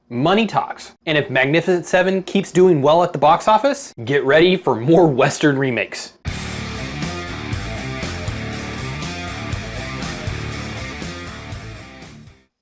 money talks. And if Magnificent Seven keeps doing well at the box office, get ready for more Western remakes.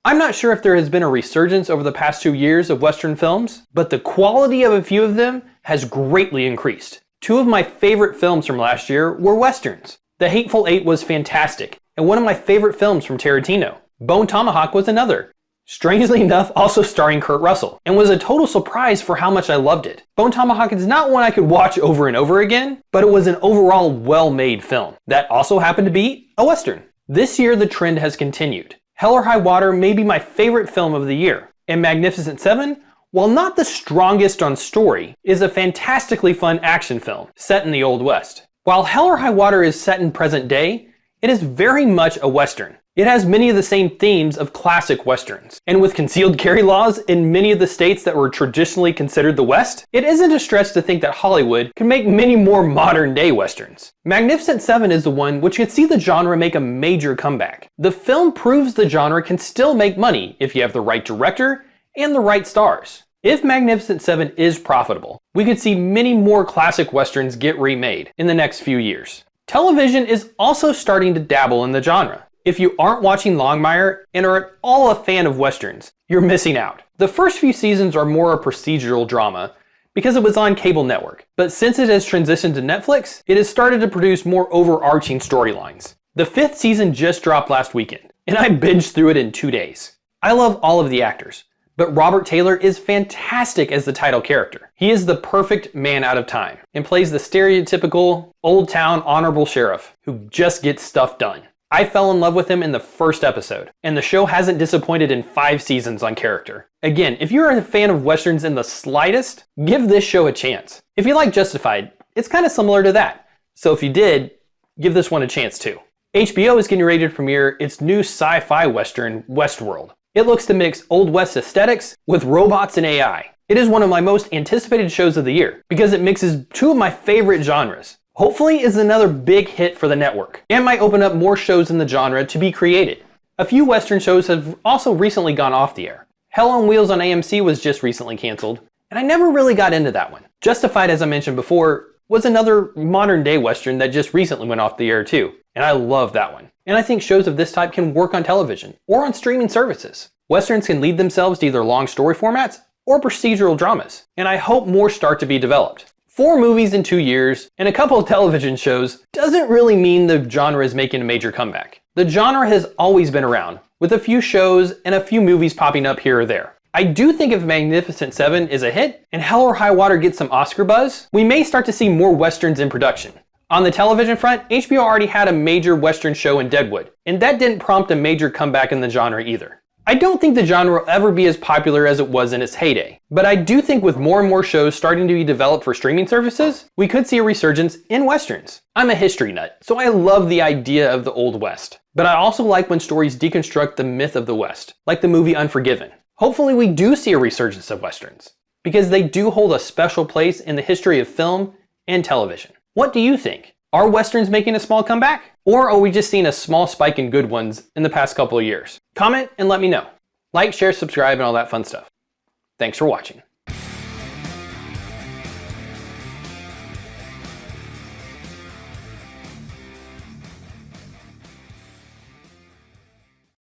I'm not sure if there has been a resurgence over the past 2 years of Western films, but the quality of a few of them has greatly increased. 2 of my favorite films from last year were Westerns. The Hateful Eight was fantastic, and one of my favorite films from Tarantino. Bone Tomahawk was another. Strangely enough, also starring Kurt Russell, and was a total surprise for how much I loved it. Bone Tomahawk is not one I could watch over and over again, but it was an overall well-made film. That also happened to be a Western. This year the trend has continued. Hell or High Water may be my favorite film of the year, and Magnificent Seven, while not the strongest on story, is a fantastically fun action film set in the Old West. While Hell or High Water is set in present day, it is very much a Western. It has many of the same themes of classic Westerns. And with concealed carry laws in many of the states that were traditionally considered the West, it isn't a stretch to think that Hollywood can make many more modern day Westerns. Magnificent Seven is the one which could see the genre make a major comeback. The film proves the genre can still make money if you have the right director and the right stars. If Magnificent Seven is profitable, we could see many more classic Westerns get remade in the next few years. Television is also starting to dabble in the genre. If you aren't watching Longmire and are at all a fan of Westerns, you're missing out. The first few seasons are more a procedural drama because it was on cable network, but since it has transitioned to Netflix, it has started to produce more overarching storylines. The 5th season just dropped last weekend, and I binged through it in 2 days. I love all of the actors, but Robert Taylor is fantastic as the title character. He is the perfect man out of time and plays the stereotypical old town honorable sheriff who just gets stuff done. I fell in love with him in the first episode, and the show hasn't disappointed in 5 seasons on character. Again, if you're a fan of Westerns in the slightest, give this show a chance. If you like Justified, it's kind of similar to that. So if you did, give this one a chance too. HBO is getting ready to premiere its new sci-fi Western, Westworld. It looks to mix Old West aesthetics with robots and AI. It is one of my most anticipated shows of the year because it mixes 2 of my favorite genres. Hopefully it's another big hit for the network, and might open up more shows in the genre to be created. A few Western shows have also recently gone off the air. Hell on Wheels on AMC was just recently canceled, and I never really got into that one. Justified, as I mentioned before, was another modern day Western that just recently went off the air too, and I love that one. And I think shows of this type can work on television, or on streaming services. Westerns can lead themselves to either long story formats, or procedural dramas, and I hope more start to be developed. 4 movies in 2 years, and a couple of television shows doesn't really mean the genre is making a major comeback. The genre has always been around, with a few shows and a few movies popping up here or there. I do think if Magnificent Seven is a hit, and Hell or High Water gets some Oscar buzz, we may start to see more Westerns in production. On the television front, HBO already had a major Western show in Deadwood, and that didn't prompt a major comeback in the genre either. I don't think the genre will ever be as popular as it was in its heyday, but I do think with more and more shows starting to be developed for streaming services, we could see a resurgence in Westerns. I'm a history nut, so I love the idea of the Old West, but I also like when stories deconstruct the myth of the West, like the movie Unforgiven. Hopefully we do see a resurgence of Westerns, because they do hold a special place in the history of film and television. What do you think? Are Westerns making a small comeback? Or are we just seeing a small spike in good ones in the past couple of years? Comment and let me know. Like, share, subscribe, and all that fun stuff. Thanks for watching.